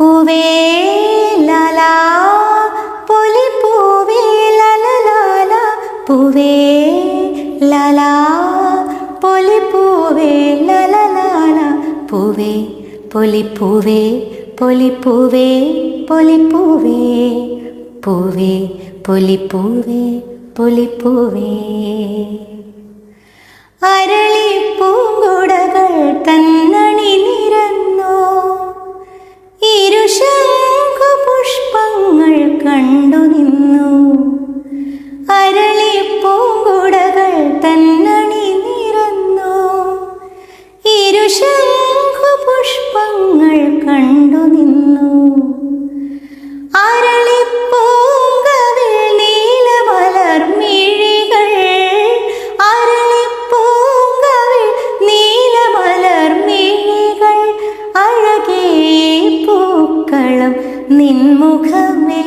പൂവേ ലാലാ പൊലി പൂവേ ലാലാ പൂവേ ലാലാ പൊലി പൂവേ ലാലാ പൂവേ പൊലി പൂവേ പൊലി പൂവേ പൊലി പൂവേ പൂവേ പൊലി പൂവേ പൊലി പൂവേ അരളി പൂങ്കുടകൾ തന്നണി നിരന്നോ ഇരുശംഖു പുഷ്പങ്ങൾ കണ്ടു നിന്നു അരളി പൂങ്കുടകൾ തന്നണി നിരന്നോ ഇരുശംഖു പുഷ്പങ്ങൾ കണ്ടു നിന്നു അരളി പൂങ്കവിൽ നീലമലർമിഴികൾ അരളി പൂങ്കവിൽ നീലമലർമിഴികൾ അഴകേ പൂക്കളം നിൻമുഖമേ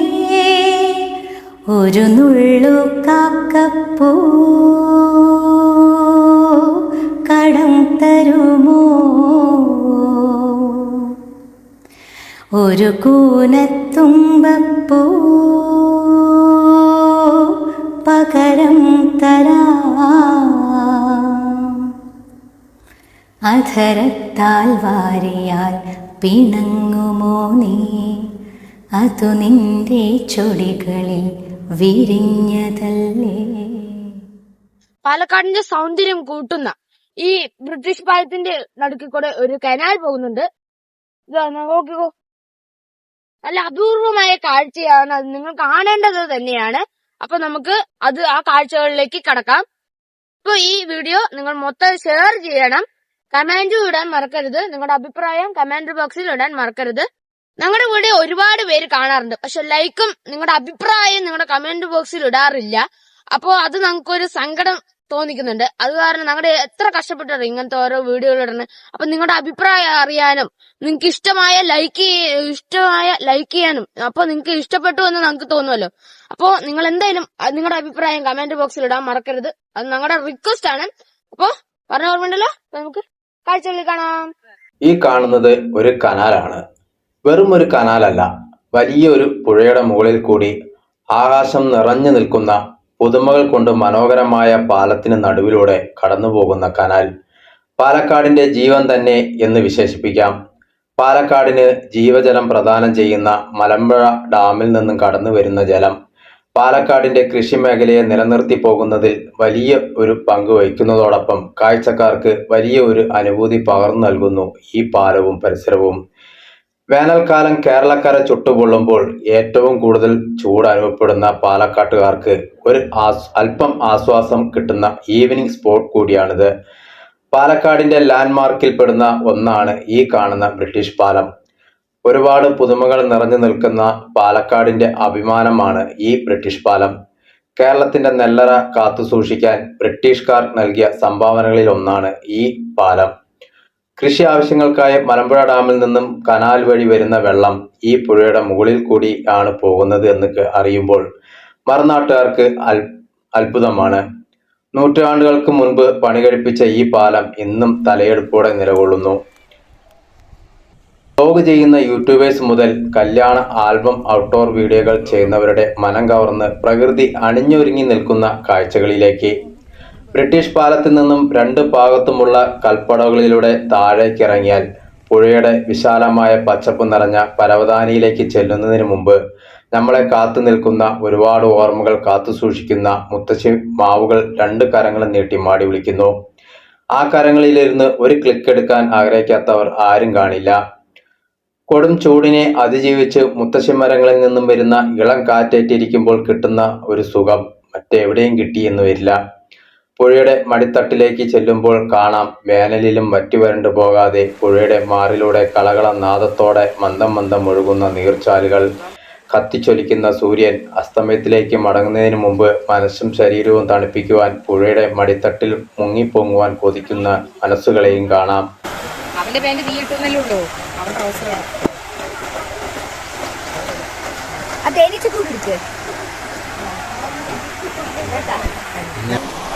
ഒരു നുള്ളു കാക്കപ്പൂ കടം തരുമോ ഒരു കൂനത്തുമ്പപ്പൂ പകരം തരാം അധരത്താൽ വാരിയാൽ പിണങ്ങുമോ നീ അതു നിന്റെ ചൊടികളിൽ വിരിഞ്ഞതല്ലേ. പാലക്കാടിന്റെ സൗന്ദര്യം കൂട്ടുന്ന ഈ ബ്രിട്ടീഷ് പാലത്തിന്റെ നടുക്കിൽ കൂടെ ഒരു കനാൽ പോകുന്നുണ്ട്. നോക്കിക്കോ, നല്ല അപൂർവമായ കാഴ്ചയാണ്. അത് നിങ്ങൾ കാണേണ്ടത് തന്നെയാണ്. അപ്പൊ നമുക്ക് ആ കാഴ്ചകളിലേക്ക് കടക്കാം. ഇപ്പൊ ഈ വീഡിയോ നിങ്ങൾ മൊത്തം ഷെയർ ചെയ്യണം, കമന്റും ഇടാൻ മറക്കരുത്. നിങ്ങളുടെ അഭിപ്രായം കമന്റ് ബോക്സിൽ ഇടാൻ മറക്കരുത്. ഞങ്ങളുടെ വീഡിയോ ഒരുപാട് പേര് കാണാറുണ്ട്, പക്ഷെ ലൈക്കും നിങ്ങളുടെ അഭിപ്രായം നിങ്ങളുടെ കമന്റ് ബോക്സിൽ ഇടാറില്ല. അപ്പോ അത് ഞങ്ങൾക്കൊരു സങ്കടം തോന്നിക്കുന്നുണ്ട്. അത് കാരണം ഞങ്ങളുടെ എത്ര കഷ്ടപ്പെട്ടാണ് ഇങ്ങനത്തെ ഓരോ വീഡിയോകൾ ഇടുന്നത്. അപ്പൊ നിങ്ങളുടെ അഭിപ്രായം അറിയാനും നിങ്ങൾക്ക് ഇഷ്ടമായ ലൈക്ക് ചെയ്യാനും അപ്പൊ നിങ്ങൾക്ക് ഇഷ്ടപ്പെട്ടു എന്ന് നമുക്ക് തോന്നുമല്ലോ. അപ്പോ നിങ്ങൾ എന്തായാലും നിങ്ങളുടെ അഭിപ്രായം കമന്റ് ബോക്സിൽ ഇടാൻ മറക്കരുത്. അത് ഞങ്ങളുടെ റിക്വസ്റ്റ് ആണ്. അപ്പോ പറഞ്ഞ ഓർമ്മയുണ്ടല്ലോ, നമുക്ക് കാഴ്ചകളിൽ കാണാം. ഈ കാണുന്നത് ഒരു കനാലാണ്. വെറും ഒരു കനാലല്ല, വലിയൊരു പുഴയുടെ മുകളിൽ കൂടി ആകാശം നിറഞ്ഞു നിൽക്കുന്ന പുതുമകൾ കൊണ്ട് മനോഹരമായ പാലത്തിന് നടുവിലൂടെ കടന്നുപോകുന്ന കനാൽ. പാലക്കാടിന്റെ ജീവൻ തന്നെ എന്ന് വിശേഷിപ്പിക്കാം. പാലക്കാടിന് ജീവജലം പ്രദാനം ചെയ്യുന്ന മലമ്പുഴ ഡാമിൽ നിന്നും കടന്നു വരുന്ന ജലം പാലക്കാടിന്റെ കൃഷി മേഖലയെ നിലനിർത്തി പോകുന്നതിൽ വലിയ ഒരു പങ്ക് വഹിക്കുന്നതോടൊപ്പം കാഴ്ചക്കാർക്ക് വലിയ ഒരു അനുഭൂതി പകർന്നു നൽകുന്നു ഈ പാലവും പരിസരവും. വേനൽക്കാലം കേരളക്കര ചുട്ടുപൊള്ളുമ്പോൾ ഏറ്റവും കൂടുതൽ ചൂട് അനുഭവപ്പെടുന്ന പാലക്കാട്ടുകാർക്ക് ഒരു അല്പം ആശ്വാസം കിട്ടുന്ന ഈവനിങ് സ്പോട്ട് കൂടിയാണിത്. പാലക്കാടിന്റെ ലാൻഡ്മാർക്കിൽ പെടുന്ന ഒന്നാണ് ഈ കാണുന്ന ബ്രിട്ടീഷ് പാലം. ഒരുപാട് പുതുമകൾ നിറഞ്ഞു നിൽക്കുന്ന പാലക്കാടിന്റെ അഭിമാനമാണ് ഈ ബ്രിട്ടീഷ് പാലം. കേരളത്തിന്റെ നെല്ലറ കാത്തുസൂക്ഷിക്കാൻ ബ്രിട്ടീഷുകാർ നൽകിയ സംഭാവനകളിൽ ഒന്നാണ് ഈ പാലം. കൃഷി ആവശ്യങ്ങൾക്കായി മലമ്പുഴ ഡാമിൽ നിന്നും കനാൽ വഴി വരുന്ന വെള്ളം ഈ പുഴയുടെ മുകളിൽ കൂടി ആണ് പോകുന്നത് എന്ന് അറിയുമ്പോൾ മറുനാട്ടുകാർക്ക് അത്ഭുതമാണ്. നൂറ്റാണ്ടുകൾക്ക് മുൻപ് പണികഴിപ്പിച്ച ഈ പാലം ഇന്നും തലയെടുപ്പോടെ നിലകൊള്ളുന്നു. വ്ലോഗ് ചെയ്യുന്ന യൂട്യൂബേഴ്സ് മുതൽ കല്യാണ ആൽബം ഔട്ട്ഡോർ വീഡിയോകൾ ചെയ്യുന്നവരുടെ മനം കവർന്ന് പ്രകൃതി അണിഞ്ഞൊരുങ്ങി നിൽക്കുന്ന കാഴ്ചകളിലേക്ക്. ബ്രിട്ടീഷ് പാലത്തിൽ നിന്നും രണ്ട് ഭാഗത്തുമുള്ള കൽപ്പടവുകളിലൂടെ താഴേക്കിറങ്ങിയാൽ പുഴയുടെ വിശാലമായ പച്ചപ്പ് നിറഞ്ഞ പരവതാനിയിലേക്ക് ചെല്ലുന്നതിന് മുമ്പ് നമ്മളെ കാത്തു നിൽക്കുന്ന ഒരുപാട് ഓർമ്മകൾ കാത്തു സൂക്ഷിക്കുന്ന മുത്തശ്ശി മാവുകൾ രണ്ട് കരങ്ങളും നീട്ടി മാടി വിളിക്കുന്നു. ആ കരങ്ങളിലിരുന്ന് ഒരു ക്ലിക്ക് എടുക്കാൻ ആഗ്രഹിക്കാത്തവർ ആരും കാണില്ല. കൊടും ചൂടിനെ അതിജീവിച്ച് മുത്തശ്ശി മരങ്ങളിൽ നിന്നും വരുന്ന ഇളം കാറ്റേറ്റിരിക്കുമ്പോൾ കിട്ടുന്ന ഒരു സുഖം മറ്റെവിടെയും കിട്ടിയെന്ന് വരില്ല. പുഴയുടെ മടിത്തട്ടിലേക്ക് ചെല്ലുമ്പോൾ കാണാം വേനലിലും വറ്റിവരണ്ടു പോകാതെ പുഴയുടെ മാറിലൂടെ കളകള നാദത്തോടെ മന്ദം മന്ദം ഒഴുകുന്ന നീർച്ചാലുകൾ. കത്തിച്ചൊലിക്കുന്ന സൂര്യൻ അസ്തമയത്തിലേക്ക് മടങ്ങുന്നതിന് മുമ്പ് മനസ്സും ശരീരവും തണുപ്പിക്കുവാൻ പുഴയുടെ മടിത്തട്ടിൽ മുങ്ങിപ്പൊങ്ങുവാൻ കൊതിക്കുന്ന മനസ്സുകളെയും കാണാം. അവന്റെ പാന്റ് തീ ഇട്ടുന്നല്ലേ ഉള്ളൂ, അവൻ ട്രൗസറാണ്.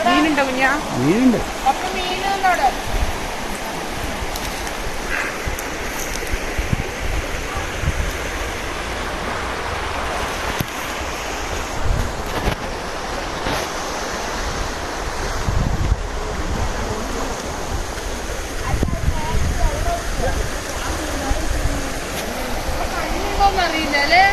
മീനുണ്ടോ കുഞ്ഞാ? മീനുണ്ട്. മീനുണ്ടോ? പോവാന്ന് അറിയില്ല അല്ലേ?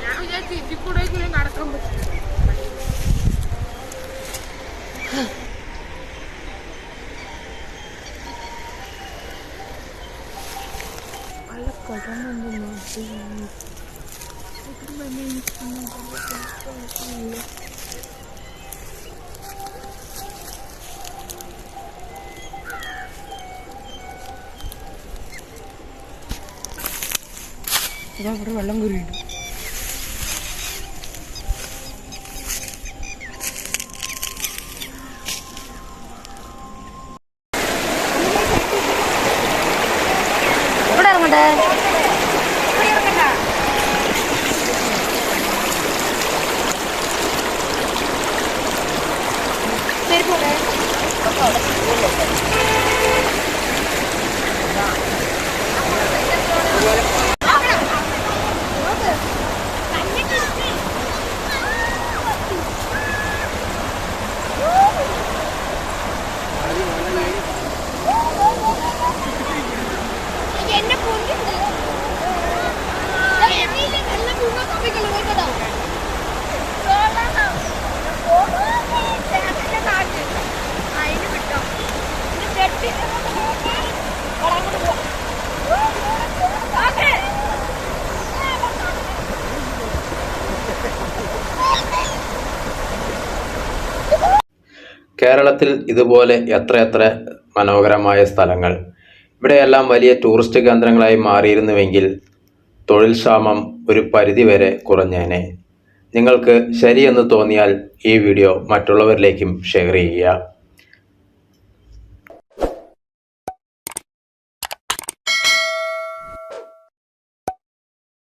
ഞാൻ വിചാരിച്ചു ഇതിൽ കൂടെ നടക്കാൻ പറ്റും. ഇവിടെ വെള്ളം കുരുണ്ട്. ഇവിടെ ഇറങ്ങട്ടെ. എന്നെ പൊന്നിട്ടുണ്ട്. അതിന് വിട്ടോ കേരളത്തിൽ ഇതുപോലെ എത്രയെത്ര മനോഹരമായ സ്ഥലങ്ങൾ. ഇവിടെയെല്ലാം വലിയ ടൂറിസ്റ്റ് കേന്ദ്രങ്ങളായി മാറിയിരുന്നുവെങ്കിൽ തൊഴിൽ ക്ഷാമം ഒരു പരിധിവരെ കുറഞ്ഞേനെ. നിങ്ങൾക്ക് ശരിയെന്ന് തോന്നിയാൽ ഈ വീഡിയോ മറ്റുള്ളവരിലേക്കും ഷെയർ ചെയ്യുക.